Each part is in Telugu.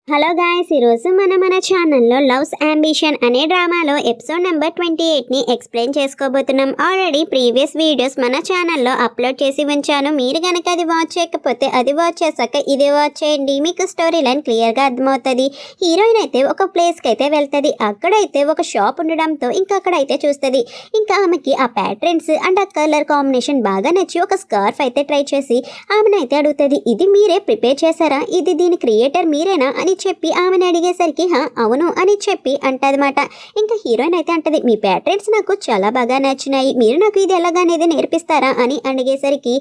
హలో గాయ్స్, ఈరోజు మన ఛానల్లో లవ్స్ అంబిషన్ అనే డ్రామాలో ఎపిసోడ్ నెంబర్ 28ని ఎక్స్ప్లెయిన్ చేసుకోబోతున్నాం. ఆల్రెడీ ప్రీవియస్ వీడియోస్ మన ఛానల్లో అప్లోడ్ చేసి ఉంచాను. మీరు కనుక అది వాచ్ చేయకపోతే అది వాచ్ చేశాక ఇది వాచ్ చేయండి, మీకు స్టోరీ లైన్ క్లియర్గా అర్థమవుతుంది. హీరోయిన్ అయితే ఒక ప్లేస్కి అయితే వెళ్తుంది. అక్కడైతే ఒక షాప్ ఉండడంతో ఇంకా అక్కడైతే చూస్తుంది. ఇంకా ఆమెకి ఆ ప్యాటర్న్స్ అండ్ ఆ కలర్ కాంబినేషన్ బాగా నచ్చి ఒక స్కార్ఫ్ అయితే ట్రై చేసి ఆమెనైతే అడుగుతుంది, ఇది మీరే ప్రిపేర్ చేశారా, ఇది దీని క్రియేటర్ మీరేనా అని చెప్పి ఆమెను అడిగేసరికి అవును అని చెప్పి అంటదన్నమాట. ఇంకా హీరోయిన్ అయితే అంటది, మీ ప్యాటర్న్స్ నాకు చాలా బాగా నచ్చినాయి, మీరు నాకు ఇది ఎలాగనేది నేర్పిస్తారా అని అడిగేసరికి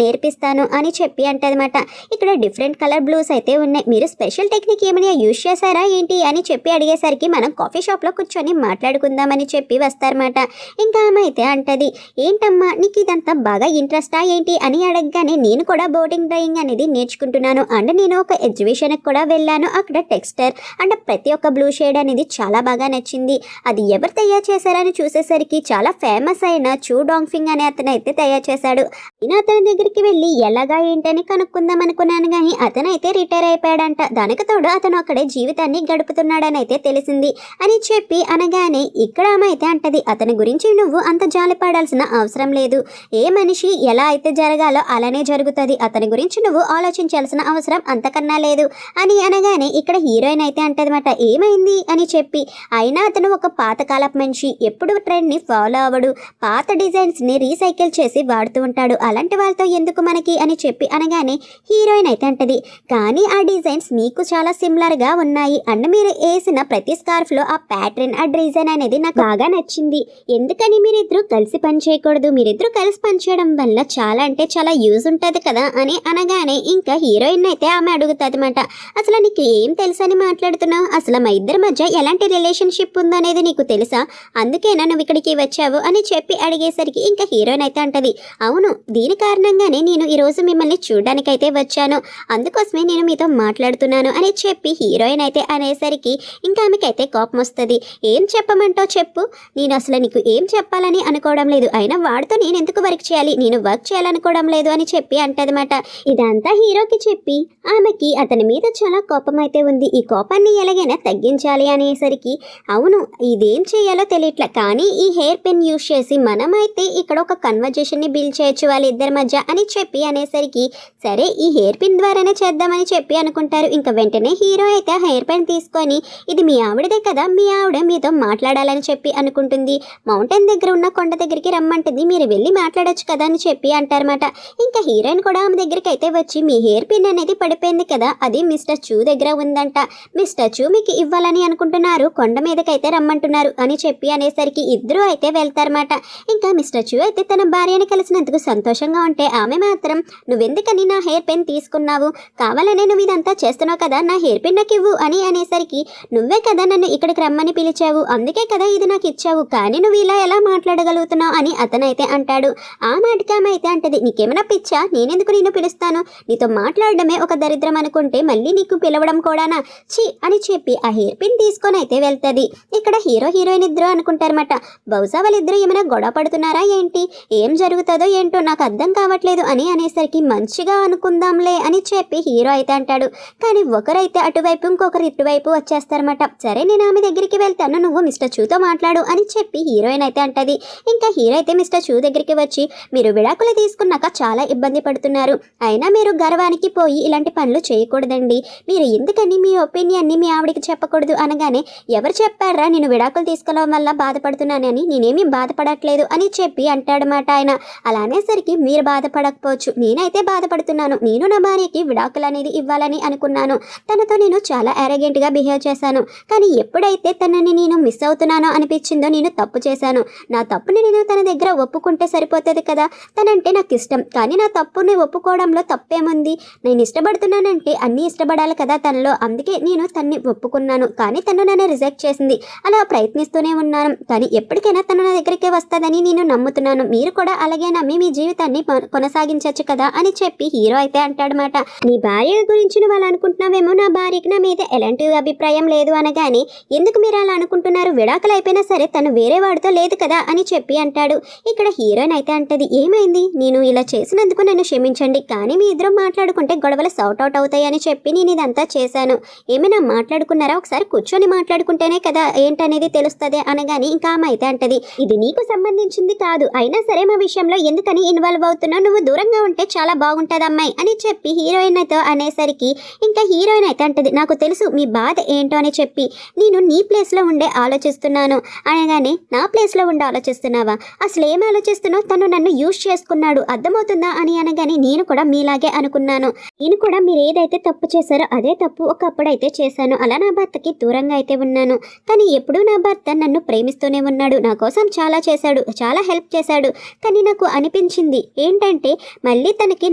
నేర్పిస్తాను అని చెప్పి అంటదన్నమాట. ఇక్కడ డిఫరెంట్ కలర్ బ్లూస్ అయితే ఉన్నాయి, మీరు స్పెషల్ టెక్నిక్ ఏమైనా యూజ్ చేశారా ఏంటి అని చెప్పి అడిగేసరికి మనం కాఫీ షాప్లో కూర్చొని మాట్లాడుకుందామని చెప్పి వస్తారన్నమాట. ఇంకా ఆమె అయితే అంటది, ఏంటమ్మా నీకు ఇదంతా బాగా ఇంట్రెస్టా ఏంటి అని అడగగానే, నేను కూడా బోటింగ్ డ్రాయింగ్ అనేది నేర్చుకుంటున్నాను అండ్ నేను ఒక ఎగ్జిబిషన్కి కూడా వెళ్ళాను, అక్కడ టెక్స్చర్ అండ్ ప్రతి ఒక్క బ్లూ షేడ్ అనేది చాలా బాగా నచ్చింది, అది ఎవరు తయారు చేశారని చూసేసరికి చాలా ఫేమస్ అయిన చూ డాంగ్ఫింగ్ అనే అతను అయితే తయారు చేశాడు. నేను అతని దగ్గరికి వెళ్ళి ఎలాగా ఏంటని కనుక్కుందాం అనుకున్నాను కానీ అతనైతే రిటైర్ అయిపోయాడంట, దానికి తోడు అతను అక్కడే జీవితాన్ని గడుపుతున్నాడని అయితే తెలిసింది అని చెప్పి అనగానే ఇక్కడ ఆమె అయితే అంటది, అతని గురించి నువ్వు అంత జాలిపడాల్సిన అవసరం లేదు, ఏ మనిషి ఎలా అయితే జరగాలో అలానే జరుగుతుంది, అతని గురించి నువ్వు ఆలోచించాల్సిన అవసరం అంతకన్నా లేదు అని అనగానే ఇక్కడ హీరోయిన్ అయితే అంటదన్నమాట, ఏమైంది అని చెప్పి, అయినా అతను ఒక పాతకాలపు మనిషి, ఎప్పుడు ట్రెండ్ని ఫాలో అవ్వడు, పాత డిజైన్స్ని రీసైకిల్ చేసి వాడుతూ ఉంటాడు, అలాంటి వాళ్ళతో ఎందుకు మనకి అని చెప్పి అనగానే హీరోయిన్ అయితే అంటది, కానీ ఆ డిజైన్స్ మీకు చాలా సిమిలర్గా ఉన్నాయి అండ్ మీరు వేసిన ప్రతి స్కార్ఫ్లో ఆ ప్యాటర్న్ ఆ డిజైన్ అనేది నాకు బాగా నచ్చింది, ఎందుకని మీరిద్దరూ కలిసి పనిచేయకూడదు, మీరిద్దరూ కలిసి పనిచేయడం వల్ల చాలా అంటే చాలా యూజ్ ఉంటుంది కదా అని అనగానే ఇంకా హీరోయిన్ అయితే ఆమె అడుగుతుంది అనమాట, అసలు నీకు ఏం తెలుసని మాట్లాడుతున్నావు, అసలు మా ఇద్దరి మధ్య ఎలాంటి రిలేషన్షిప్ ఉందనేది నీకు తెలుసా, అందుకేనా నువ్వు ఇక్కడికి వచ్చావు అని చెప్పి అడిగేసరికి ఇంకా హీరోయిన్ అయితే అంటది, అవును దీని కారణంగానే నేను ఈరోజు మిమ్మల్ని చూడడానికైతే వచ్చాను, అందుకోసమే నేను మీతో మాట్లాడుతున్నాను అని చెప్పి హీరోయిన్ అయితే అనేసరికి ఇంకా ఆమెకైతే కోపం వస్తుంది, ఏం చెప్పమంటావు చెప్పు, నేను అసలు నీకు ఏం చెప్పాలని అనుకోవడం లేదు, అయినా వాడితో నేను ఎందుకు వర్క్ చేయాలి, నేను వర్క్ చేయాలనుకోవడం లేదు అని చెప్పి అంటదన్నమాట. ఇదంతా హీరోకి చెప్పి ఆమెకి అతని మీద చాలా కోపం అయితే ఉంది, ఈ కోపాన్ని ఎలాగైనా తగ్గించాలి అనేసరికి, అవును ఇదేం చేయాలో తెలియట్లే, కానీ ఈ హెయిర్ పెన్ యూజ్ చేసి మనమైతే ఇక్కడ ఒక కన్వర్జేషన్ని బిల్డ్ చేయొచ్చు వాళ్ళిద్దరి మధ్య అని చెప్పి అనేసరికి, సరే ఈ హెయిర్ పెన్ ద్వారానే చేద్దామని చెప్పి అనుకుంటారు. ఇంకా వెంటనే హీరో అయితే హెయిర్ పెన్ తీసుకొని, ఇది మీ ఆవిడదే కదా, మీ ఆవిడ మీతో మాట్లాడాలని చెప్పి అనుకుంటుంది, మౌంటైన్ దగ్గర ఉన్న కొండ దగ్గరికి రమ్మంటుంది, మీరు వెళ్ళి మాట్లాడొచ్చు కదా అని చెప్పి అంటారన్నమాట. ఇంకా హీరోయిన్ కూడా ఆమె దగ్గరికి అయితే వచ్చి, మీ హెయిర్ పిన్ అనేది పడిపోయింది కదా, అది మిస్టర్ చూ దగ్గర ఉందంట, మిస్టర్ చూ మీకు ఇవ్వాలని అనుకుంటున్నారు, కొండ మీదకైతే రమ్మంటున్నారు అని చెప్పి అనేసరికి ఇద్దరు అయితే వెళ్తారన్నమాట. ఇంకా మిస్టర్ చూ అయితే తన భార్యని కలిసినందుకు సంతోషంగా ఉంటే ఆమె మాత్రం, నువ్వెందుకని నా హెయిర్ పెన్ తీసుకున్నావు, కావాలనే నువ్వు ఇదంతా చేస్తున్నావు కదా, నా హెయిర్ పెన్ నాకు ఇవ్వు అని అనేసరికి, నువ్వే కదా నన్ను ఇక్కడికి రమ్మని పిలిచావు, అందుకే కదా ఇది నాకు ఇచ్చావు, కానీ నువ్వు ఇలా ఎలా మాట్లాడగలుగుతున్నావు అని అతనైతే అంటాడు. ఆ మాటకి ఆమె అయితే అంటది, నీకేమైనా పిచ్చా, నేనెందుకు నేను పిలుస్తాను, నీతో మాట్లాడడమే ఒక దరిద్రం అనుకుంటే మళ్ళీ నీకు పిలవడం కూడానా, ఛీ అని చెప్పి ఆ హెయిర్ పిన్ తీసుకొని అయితే వెళ్తుంది. ఇక్కడ హీరో హీరోయిన్ ఇద్దరు అనుకుంటారన్నమాట, బహుశా వాళ్ళిద్దరూ ఏమైనా గొడవ పడుతున్నారా ఏంటి, ఏం జరుగుతుందో ఏంటో నాకు అర్థం కావట్లేదు అని అనేసరికి, మంచిగా అనుకుందాంలే అని చెప్పి హీరో అయితే అంటాడు. కానీ ఒకరైతే అటువైపు ఇంకొకరు ఇటువైపు వచ్చేస్తారన్నమాట. సరే నేను ఆమె దగ్గరికి వెళ్తాను, నువ్వు మిస్టర్ చూతో మాట్లాడు అని చెప్పి హీరోయిన్ అయితే అంటది. ఇంకా హీరో అయితే మిస్టర్ చూ దగ్గరికి వచ్చి, మీరు విడాకులు తీసుకున్నాక చాలా ఇబ్బంది పడుతున్నారు, అయినా మీరు గర్వానికి పోయి ఇలాంటి పనులు చేయకూడదండి, మీరు ఎందుకని మీ ఒపీనియన్ని మీ ఆవిడికి చెప్పకూడదు అనగానే, ఎవరు చెప్పారా నేను విడాకులు తీసుకోవడం వల్ల బాధపడుతున్నానని, నేనేమీ బాధపడట్లేదు అని చెప్పి అంటాడన్నమాట ఆయన. అలా అనేసరికి, మీరు బాధపడకపోవచ్చు, నేనైతే బాధపడుతున్నాను, నేను నా భార్యకి విడాకులు అనేది ఇవ్వాలని అనుకున్నాను, తనతో నేను చాలా అరగెంట్గా బిహేవ్ చేశాను, కానీ ఎప్పుడైతే తనని నేను మిస్ అవుతున్నానో అనిపించిందో నేను తప్పు చేశాను, నా తప్పుని నేను తన దగ్గర ఒప్పుకుంటే సరిపోతుంది కదా, తనంటే నాకు ఇష్టం, కానీ నా తప్పుని ఒప్పుకోవడంలో తప్పేముంది, నేను ఇష్టపడుతున్నానంటే అన్నీ ఇష్టపడాలి కదా తనలో, అందుకే నేను తన్ని ఒప్పుకున్నాను, కానీ తను నన్ను రిజెక్ట్ చేసింది, అలా ప్రయత్నిస్తూనే ఉన్నాను, కానీ ఎప్పటికైనా తను నా దగ్గరికి వస్తుందని నేను నమ్ముతున్నాను, మీరు కూడా అలాగే నమ్మి మీ జీవితాన్ని కొనసాగించవచ్చు కదా అని చెప్పి హీరో అయితే అంటాడనమాట. నీ భార్య గురించి నువ్వు అలా అనుకుంటున్నావేమో, నా భార్యకి నా మీద ఎలాంటి అభిప్రాయం లేదు అనగానే, ఎందుకు మీరు అలా అనుకుంటున్నారు, విడాకులు అయిపోయినా సరే తను వేరే వాడితో లేదు కదా అని చెప్పి అంటాడు. ఇక్కడ హీరోయిన్ అయితే అంటది, ఏమైంది, నేను ఇలా చేసినందుకు నన్ను క్షమించండి, కానీ మీ ఇద్దరు మాట్లాడుకుంటే గొడవలు సార్ట్ అవుట్ అవుతాయి అని చెప్పి నేను ఇదంతా చేశాను. ఏమైనా మాట్లాడుకున్నారా? ఒకసారి కూర్చొని మాట్లాడుకుంటేనే కదా ఏంటనేది తెలుస్తుంది అనగానే ఇంకా ఆమె అయితే అంటది, ఇది నీకు సంబంధించింది కాదు, అయినా సరే మా విషయంలో ఎందుకని ఇన్వాల్వ్ అవుతున్నావు, నువ్వు దూరంగా ఉంటే చాలా బాగుంటుంది అమ్మాయి అని చెప్పి హీరోయిన్ అయితే అనేసరికి ఇంకా హీరోయిన్ అయితే అంటది, నాకు తెలుసు మీ బాధ ఏంటో అని చెప్పి, నేను నీ ప్లేస్లో ఉండే ఆలోచిస్తున్నాను అనగానే, నా ప్లేస్లో ఉండి ఆలోచిస్తున్నావా? అసలు ఏం ఆలోచిస్తున్నావు? తను నన్ను యూజ్ చేసుకున్నాడు, అర్థమవుతుందా అని అనగానే, నేను కూడా మీలాగే అనుకున్నాను, నేను కూడా మీరు ఏదైతే తప్పు చేశారో అదే తప్పు ఒకప్పుడైతే చేశాను, అలా నా భర్తకి దూరంగా అయితే ఉన్నాను, కానీ ఎప్పుడూ నా భర్త నన్ను ప్రేమిస్తూనే ఉన్నాడు, నా కోసం చాలా చేశాడు, చాలా హెల్ప్ చేశాడు, కానీ నాకు అనిపించింది ఏంటంటే మళ్ళీ తనకి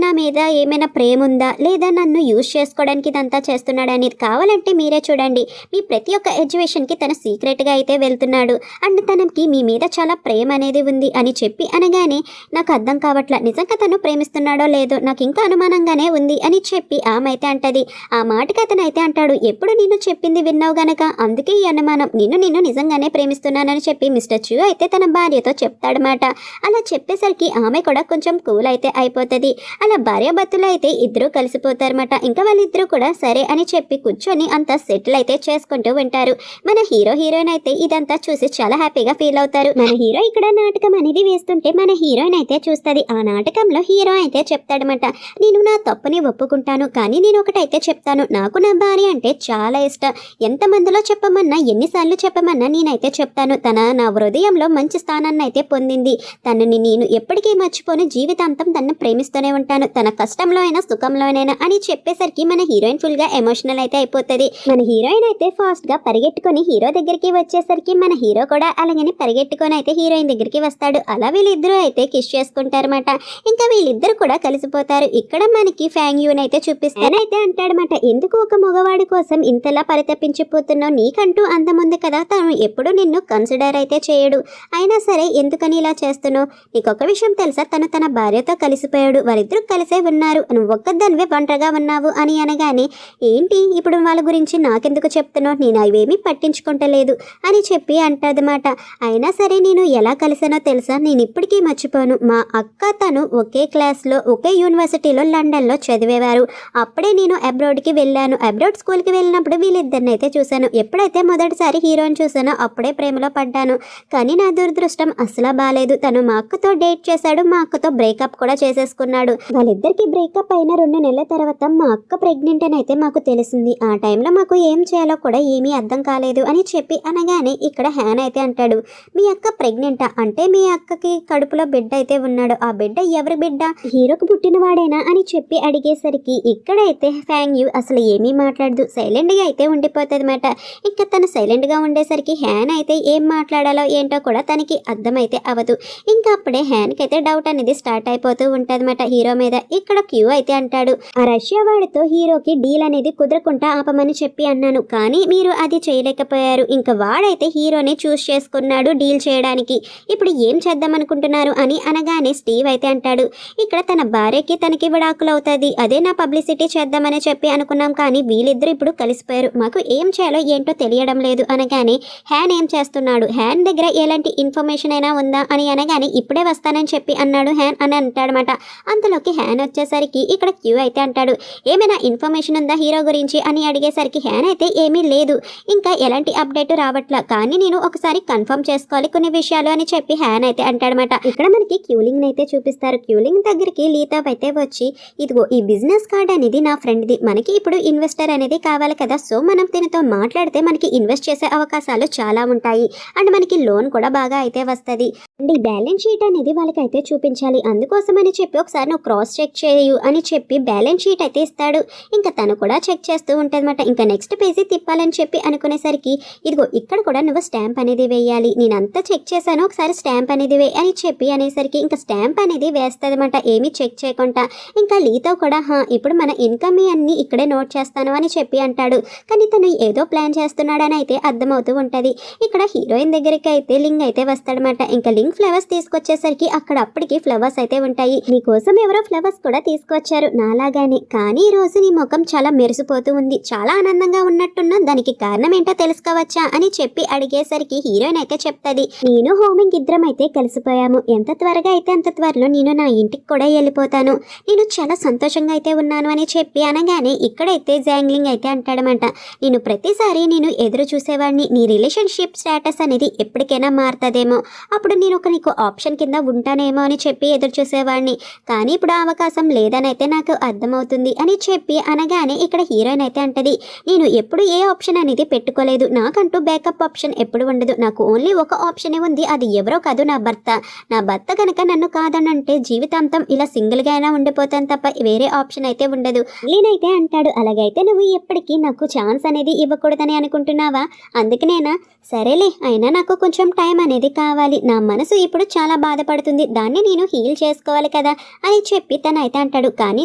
నా మీద ఏమైనా ప్రేమ ఉందా లేదా నన్ను యూజ్ చేసుకోవడానికి ఇదంతా చేస్తున్నాడు అనేది, కావాలంటే మీరే చూడండి, మీ ప్రతి ఒక్క ఎడ్యుకేషన్కి తను సీక్రెట్గా అయితే వెళ్తున్నాడు అండ్ తనకి మీ మీద చాలా ప్రేమ అనేది ఉంది అని చెప్పి అనగానే, నాకు అర్థం కావట్లా, నిజంగా తను ప్రేమిస్తున్నాడో లేదో నాకు ఇంకా అనుమానంగానే ఉంది అని చెప్పి ఆమె అయితే అంటది. ఆ మాటకి అతను అయితే అంటాడు, ఎప్పుడు నేను చెప్పింది విన్నావు గనక అందుకే ఈ అనుమానం, నిన్ను నిజంగానే ప్రేమిస్తున్నానని చెప్పి మిస్టర్ చూ అయితే తన భార్యతో చెప్తాడనమాట. అలా చెప్పేసరికి ఆమె కూడా కొంచెం కూల్ అయితే అయిపోతుంది. అలా భార్యాభర్తలు అయితే ఇద్దరు కలిసిపోతారన్నమాట. ఇంకా వాళ్ళిద్దరూ కూడా సరే అని చెప్పి కూర్చొని అంతా సెటిల్ అయితే చేసుకుంటూ ఉంటారు. మన హీరోయిన్ అయితే ఇదంతా చూసి చాలా హ్యాపీగా ఫీల్ అవుతారు. మన హీరో ఇక్కడ నాటకం అనేది వేస్తుంటే మన హీరోయిన్ అయితే చూస్తుంది. ఆ నాటకంలో హీరో అయితే చెప్తాడనమాట, నేను నా తప్పుని ఒప్పుకుంటాను, కానీ నేను ఒకటైతే చెప్తాను, నాకు నా భార్య అంటే చాలా ఇష్టం, ఎంతమందిలో చెప్పమన్నా ఎన్నిసార్లు చెప్పమన్నా నేనైతే చెప్తాను, తన నా హృదయంలో మంచి స్థానాన్ని అయితే పొందింది, తనని నేను ఎప్పటికీ మర్చిపోను, జీవితాంతం తనను ప్రేమిస్తూనే ఉంటాను, తన కష్టంలో అయినా సుఖంలోనైనా అని చెప్పేసరికి మన హీరోయిన్ ఫుల్గా ఎమోషనల్ అయితే అయిపోతుంది. మన హీరోయిన్ అయితే ఫాస్ట్గా పరిగెట్టుకొని హీరో దగ్గరికి వచ్చేసరికి మన హీరో కూడా అలాగని పరిగెట్టుకొని అయితే హీరోయిన్ దగ్గరికి వస్తాడు. అలా వీళ్ళిద్దరూ అయితే కిస్ చేసుకుంటారన్నమాట. ఇంకా వీళ్ళిద్దరు కూడా కలిసిపోతారు. ఇక్కడ మనకి ఫ్యాంగ్ యూన్ అయితే చూపిస్తానైతే అంటాడనమాట, ఎందుకు ఒక మగవాడి కోసం ఇంతలా పరితపించిపోతున్నావు, నీకంటూ అందముంది కదా, తను ఎప్పుడు నిన్ను కన్సిడర్ అయితే చేయడు, అయినా సరే ఎందుకని ఇలా చేస్తున్నావు, నీకు ఒక విషయం తెలుసా, తను తన భార్యతో కలిసిపోయాడు, వారిద్దరూ కలిసే ఉన్నారు, నువ్వు ఒక్కదానివే ఒంటరిగా ఉన్నావు అని అనగానే, ఏంటి ఇప్పుడు వాళ్ళ గురించి నాకెందుకు చెప్తున్నావు, నేను అవేమీ పట్టించుకుంటలేదు అని చెప్పి అంటదన్నమాట. అయినా సరే నేను ఎలా కలిసానో తెలుసా, నేను ఇప్పటికీ మర్చిపోను, మా అక్క తను ఒకే క్లాస్లో ఒకే యూనివర్సిటీలో లండన్లో చదివేవారు, అప్పుడే నేను అబ్రాడ్కి వెళ్ళాను, అబ్రాడ్ స్కూల్కి వెళ్ళినప్పుడు వీళ్ళిద్దరిని అయితే చూశాను, ఎప్పుడైతే మొదటిసారి హీరోని చూసానో అప్పుడే ప్రేమలో పడ్డాను, కానీ నా దురదృష్టం అసలు బాలేదు, తను మా అక్కతో డేట్ చేశాడు, మా అక్కతో బ్రేకప్ కూడా చేసేసుకున్నాడు, వాళ్ళిద్దరికి బ్రేకప్ అయిన 2 నెలల తర్వాత మా అక్క ప్రెగ్నెంట్ అని అయితే మాకు తెలిసింది, ఆ టైంలో మాకు ఏం చేయాలో కూడా ఏమీ అర్థం కాలేదు అని చెప్పి అనగానే ఇక్కడ హ్యాన్ అయితే అంటాడు, మీ అక్క ప్రెగ్నెంటా, అంటే మీ అక్కకి కడుపులో బిడ్డ అయితే ఉన్నాడు, ఆ బిడ్డ ఎవరి బిడ్డ, హీరోకి పుట్టినవాడేనా అని చెప్పి అడిగేసరికి ఇక్కడైతే ఫ్యాంగ్ యూ అసలు ఏమీ మాట్లాడదు, సైలెంట్గా అయితే ఉండిపోతుంది అన్నమాట. ఇంకా తను సైలెంట్గా ఉండేసరికి హ్యాన్ అయితే ఏం మాట్లాడాలో ఏంటో కూడా తనకి అర్థమైతే అవ్వదు. ఇంకా అప్పుడే హ్యాన్కి అయితే డౌట్ అనేది స్టార్ట్ అయిపోతూ ఉంటుంది అన్నమాట హీరో మీద. ఇక్కడ క్యూ అయితే అంటాడు, ఆ రష్యా వాడితో హీరోకి డీల్ అనేది కుదరకుండా ఆపమని చెప్పి అన్నాను, కానీ మీరు అది చేయలేకపోయారు, ఇంకా వాడైతే హీరోని చూస్ చేసుకున్నాడు డీల్ చేయడానికి, ఇప్పుడు ఏం చేద్దాం అనుకుంటున్నారు అని అనగానే స్టీవ్ అయితే అంటాడు, ఇక్కడ తన భార్యకి తనకి విడాకులు అవుతుంది, అదే నా పబ్లిసిటీ చేద్దామని చెప్పి అనుకున్నాం, కానీ వీళ్ళిద్దరు ఇప్పుడు కలిసిపోయారు, మాకు ఏం చేయాలో ఏంటో తెలియడం లేదు అనగానే, హ్యాన్ ఏం చేస్తున్నాడు, హ్యాన్ దగ్గర ఎలాంటి ఇన్ఫర్మేషన్ అయినా ఉందా అని అనగానే, ఇప్పుడే వస్తానని చెప్పి అన్నాడు హ్యాన్ అని అంటాడనమాట. అంతలోకి హ్యాన్ వచ్చేసరికి ఇక్కడ క్యూ అయితే అంటాడు, ఏమైనా ఇన్ఫర్మేషన్ ఉందా హీరో గురించి అని అడిగేసరికి హ్యాన్ అయితే ఏమీ లేదు, ఇంకా ఎలాంటి అప్డేట్ రావట్లా, కానీ నేను ఒకసారి కన్ఫర్మ్ చేసుకోవాలి కొన్ని విషయాలు అని చెప్పి హ్యాన్ అయితే అంటాడనమాట. ఇక్కడ మనకి క్యూలింగ్ అయితే చూపిస్తారు. క్యూలింగ్ దగ్గరికి లీతాప్ అయితే వచ్చి, ఇదిగో ఈ బిజినెస్ కార్డ్ అనేది నా ఫ్రెండ్ది, మనకి ఇప్పుడు ఇన్వెస్టర్ అనేది కావాలి కదా, సో మనం దీనితో మాట్లాడితే మనకి ఇన్వెస్ట్ చేసే అవకాశాలు చాలా ఉంటాయి అండ్ మనకి లోన్ కూడా బాగా అయితే వస్తుంది అండ్ ఈ బ్యాలెన్స్ షీట్ అనేది వాళ్ళకైతే చూపించాలి, అందుకోసం అని చెప్పి ఒకసారి నువ్వు క్రాస్ చెక్ చేయు అని చెప్పి బ్యాలెన్స్ షీట్ అయితే ఇస్తాడు. ఇంకా తను కూడా చెక్ చేస్తూ ఉంటుందన్నమాట. ఇంకా నెక్స్ట్ పేజీ తిప్పాలని చెప్పి అనుకునేసరికి, ఇదిగో ఇక్కడ కూడా నువ్వు స్టాంప్ అనేది వేయాలి, నేనంతా చెక్ చేశాను, ఒకసారి స్టాంప్ అనేది వే అని చెప్పి అనేసరికి ఇంకా స్టాంప్ అనేది వేస్తుంది అనమాట ఏమీ చెక్ చేయకుండా. ఇంకా లీతో కూడా ఇప్పుడు మన ఇన్కమ్ అన్ని ఇక్కడే నోట్ చేస్తాను అని చెప్పి అంటాడు, కానీ తను ఏదో ప్లాన్ చేస్తున్నాడని అయితే అర్థమవుతూ ఉంటుంది. ఇక్కడ హీరోయిన్ దగ్గరికి అయితే లింగ్ అయితే వస్తాడనమాట. ఇంకా లింగ్ ఫ్లవర్స్ తీసుకొచ్చేసరికి అక్కడ అప్పటికి ఫ్లవర్స్ అయితే ఉంటాయి. నీకోసం ఎవరో ఫ్లవర్స్ కూడా తీసుకొచ్చారు నాలాగానే, కానీ ఈ రోజు నీ ముఖం చాలా మెరిసిపోతూ ఉంది, చాలా ఆనందంగా ఉన్నట్టున్నా, దానికి కారణం ఏంటో తెలుసుకోవచ్చా అని చెప్పి అడిగేసరికి హీరోయిన్ అయితే చెప్తుంది, నేను హోమింగ్ ఇద్దరం అయితే కలిసిపోయాము, ఎంత త్వరగా అయితే అంత త్వరలో నేను నా ఇంటికి కూడా వెళ్ళిపోతాను, నేను చాలా సంతోషంగా అయితే ఉన్నాను అని చెప్పి అనగానే ఇక్కడైతే జాంగ్లింగ్ అయితే అంటాడనమాట. నేను ప్రతిసారి నేను ఎదురు చూసేవాడిని, నీ రిలేషన్షిప్ స్టేటస్ అనేది ఎప్పటికైనా మారుతుందేమో, అప్పుడు నేను ఒక నీకు ఆప్షన్ కింద ఉంటానేమో అని చెప్పి ఎదురు చూసేవాడిని, కానీ ఇప్పుడు ఆ అవకాశం లేదని అయితే నాకు అర్థమవుతుంది అని చెప్పి అనగానే ఇక్కడ హీరోయిన్ అయితే అంటది, నేను ఎప్పుడు ఏ ఆప్షన్ అనేది పెట్టుకోలేదు, నాకంటూ బ్యాకప్ ఆప్షన్ ఎప్పుడు ఉండదు, నాకు ఓన్లీ ఒక ఆప్షనే ఉంది, అది ఎవరో కాదు నా భర్త కనుక నన్ను కాదనంటే జీవితాంతం ఇలా సింగిల్గా అయినా ఉండిపోతాను తప్ప వేరే ఆప్షన్ అయితే ఉండదు. నేనైతే అంటాడు, అలాగైతే నువ్వు ఎప్పటికీ నాకు ఛాన్స్ అనేది ఇవ్వకూడదని అనుకుంటున్నావా? అందుకనేనా? సరేలే, అయినా నాకు కొంచెం టైం అనేది కావాలి, నా మనసు ఇప్పుడు చాలా బాధపడుతుంది, దాన్ని నేను హీల్ చేసుకోవాలి కదా అని చెప్పి తనైతే అంటాడు. కానీ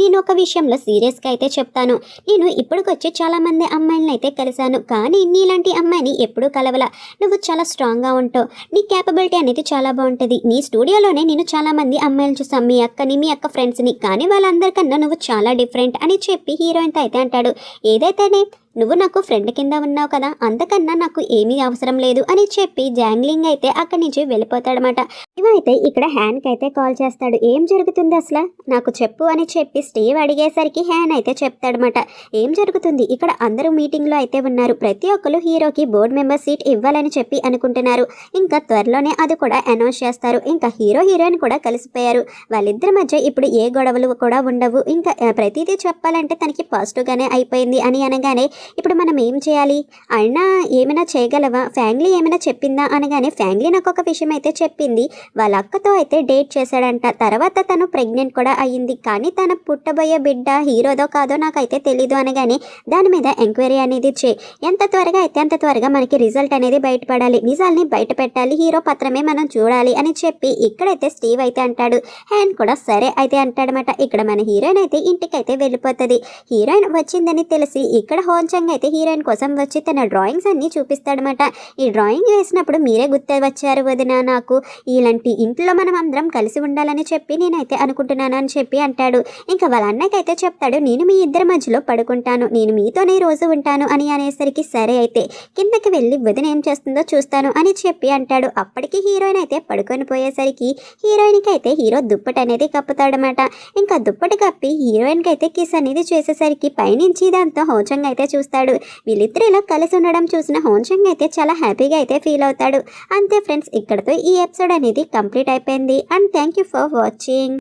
నేను ఒక విషయంలో సీరియస్గా అయితే చెప్తాను, నేను ఇప్పటికొచ్చి చాలా మంది అమ్మాయిలను అయితే కలిశాను, కానీ నీలాంటి అమ్మాయిని ఎప్పుడూ కలవల. నువ్వు చాలా స్ట్రాంగ్గా ఉంటావు, నీ క్యాపబిలిటీ అనేది చాలా బాగుంటుంది. నీ స్టూడియోలోనే నేను చాలా మంది అమ్మాయిలు చూసాం, మీ అక్కని మీ అక్క ఫ్రెండ్స్ని, కానీ వాళ్ళందరికన్నా నువ్వు చాలా డిఫరెంట్ అని చెప్పి హీరోయిన్తో అయితే అంటాడు. ఏదైతేనే నువ్వు నాకు ఫ్రెండ్ కింద ఉన్నావు కదా, అంతకన్నా నాకు ఏమీ అవసరం లేదు అని చెప్పి జాంగ్లింగ్ అయితే అక్కడి నుంచి వెళ్ళిపోతాడనమాట. ఇవైతే ఇక్కడ హ్యాన్కి అయితే కాల్ చేస్తాడు. ఏం జరుగుతుంది అసలు నాకు చెప్పు అని చెప్పి స్టీవ్ అడిగేసరికి హ్యాన్ అయితే చెప్తాడనమాట. ఏం జరుగుతుంది, ఇక్కడ అందరూ మీటింగ్లో అయితే ఉన్నారు, ప్రతి ఒక్కరు హీరోకి బోర్డు మెంబర్ సీట్ ఇవ్వాలని చెప్పి అనుకుంటున్నారు, ఇంకా త్వరలోనే అది కూడా అనౌన్స్ చేస్తారు, ఇంకా హీరోయిన్ కూడా కలిసిపోయారు, వాళ్ళిద్దరి మధ్య ఇప్పుడు ఏ గొడవలు కూడా ఉండవు, ఇంకా ప్రతిదీ చెప్పాలంటే తనకి పాజిటివ్గానే అయిపోయింది అని అనగానే ఇప్పుడు మనం ఏం చేయాలి, అయినా ఏమైనా చేయగలవా, ఫ్యామిలీ ఏమైనా చెప్పిందా అనగానే ఫ్యామిలీ నాకు ఒక విషయం అయితే చెప్పింది, వాళ్ళ అక్కతో అయితే డేట్ చేశాడంట, తర్వాత తను ప్రెగ్నెంట్ కూడా అయ్యింది, కానీ తన పుట్టబోయే బిడ్డ హీరోదో కాదో నాకైతే తెలీదు అనగానే దాని మీద ఎంక్వైరీ అనేది చేయి, ఎంత త్వరగా అయితే అంత త్వరగా మనకి రిజల్ట్ అనేది బయటపడాలి, నిజాల్ని బయట పెట్టాలి, హీరో పత్రమే మనం చూడాలి అని చెప్పి ఇక్కడైతే స్టీవ్ అయితే అంటాడు. హ్యాన్ కూడా సరే అయితే అంటాడనమాట. ఇక్కడ మన హీరోయిన్ అయితే ఇంటికైతే వెళ్ళిపోతుంది. హీరోయిన్ వచ్చిందని తెలిసి ఇక్కడ హోంచంగ్ అయితే హీరోయిన్ కోసం వచ్చి తన డ్రాయింగ్స్ అన్ని చూపిస్తాడనమాట. ఈ డ్రాయింగ్ వేసినప్పుడు మీరే గుర్తు వచ్చారు వదిన, నాకు ఇలాంటి ఇంట్లో మనం అందరం కలిసి ఉండాలని చెప్పి నేనైతే అనుకుంటున్నాను అని చెప్పి అంటాడు. ఇంకా వాళ్ళ అన్నకైతే చెప్తాడు, నేను మీ ఇద్దరి మధ్యలో పడుకుంటాను, నేను మీతోనే రోజు ఉంటాను అని అనేసరికి సరే అయితే కిందకి వెళ్ళి వదిన ఏం చేస్తుందో చూస్తాను అని చెప్పి అంటాడు. అప్పటికి హీరోయిన్ అయితే పడుకొని పోయేసరికి హీరోయిన్కి అయితే హీరో దుప్పటి అనేది కప్పుతాడనమాట. ఇంకా దుప్పటి కప్పి హీరోయిన్కి అయితే కిస్ అనేది చేసేసరికి పైనుంచి దాంతో హోంచంగ్ అయితే చూస్తాడు. వీళ్ళిద్దరు ఇలా కలిసి ఉండడం చూసిన హోంచంగ్ అయితే చాలా హ్యాపీగా అయితే ఫీల్ అవుతాడు. అంతే ఫ్రెండ్స్, ఇక్కడతో ఈ ఎపిసోడ్ అనేది కంప్లీట్ అయిపోయింది. And thank you for watching.